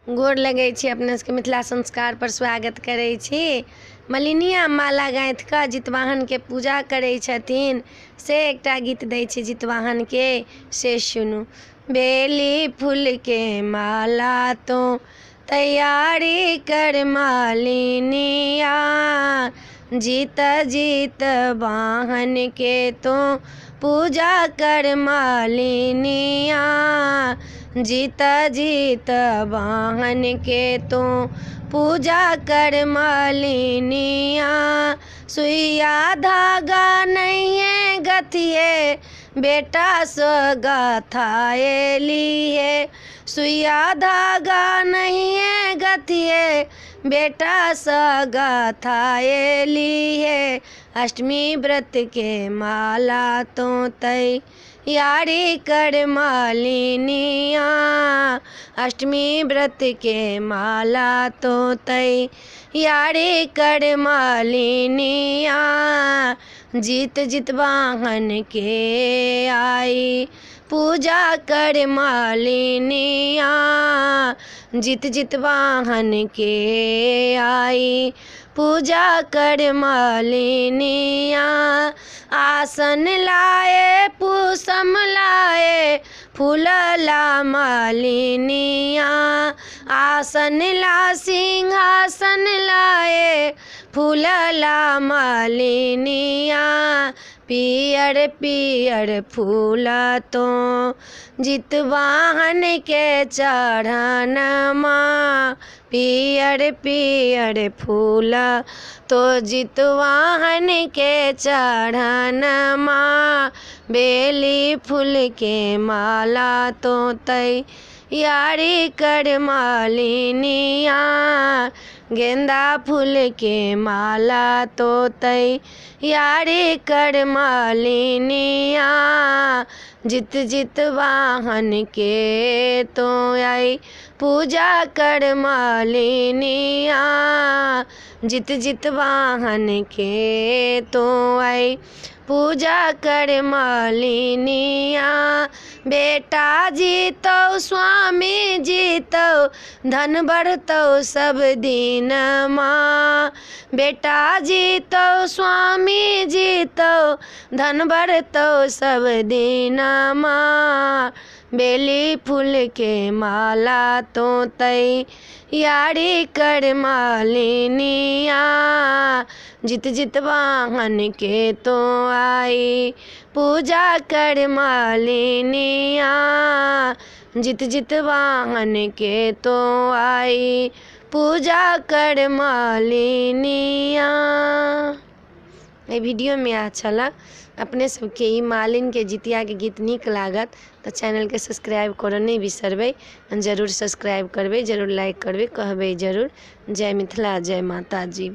गोर लगै छी, अपने सबके मिथिला संस्कार पर स्वागत करै छी। मलिनिया माला गाँथ कऽ जितवाहन के पूजा करै छथिन, से एकटा गीत दै छी जितवाहन के, से सुनू। बेली फूल के माला तो तैयारी कर मालिनिया, जीत जीत वाहन के तो पूजा कर मालिनिया, जीत जीत वाहन के तो पूजा कर मालिनिया। सुइया धागा नहीं है गथिए, बेटा सो गाथाए लिए। सुइया धागा नहीं है गथिए, बेटा सा गाथाए लिए। अष्टमी व्रत के माला तो तैयारी कर मालिनिया, अष्टमी व्रत के माला तो तैयारी कर मालिनिया। जीत जीत वाहन के आई पूजा कर मालिनिया, जीत जीत वाहन के आई पूजा कर मालिनिया। आसन लाए पूसम लाए फूल ला मालिनिया, आसन ला सिंहासन लाए फूल ला मालिनिया। पियर पियर फूल तो जितवाहन के चढ़न माँ, पियर पियर फूल तो जितवाहन के चढ़न माँ। बेली फूल के माला तो तैयारी कर मालिनिया, गेंदा फूल के माला तो तैयारी कर मालिनिया। जित जित वाहन के तो आई पूजा कर मालिनिया, जित जित वाहन के तो आई पूजा कर मालिनिया। बेटा जीतो स्वामी जीतो, धन बढ़तो सब दिन माँ। बेटा जीतो स्वामी जीतो, धन बढ़तो सब दिन माँ। बेली फूल के माला तो तैयारी कर मालिनिया, जित जित वाहन के तो आई पूजा कर मालिनिया, जित जित वाहन के तो आई पूजा कर मालिनिया। ये वीडियो में अच्छा लग अपने सबके ई मालिन के जितिया के गीत नीक लागत तो चैनल के सब्सक्राइब करऽ नहीं बिसरबै, जरूर सब्सक्राइब करबै, जरूर लाइक करबै, कहबै जरूर। जय मिथिला, जय माता जी।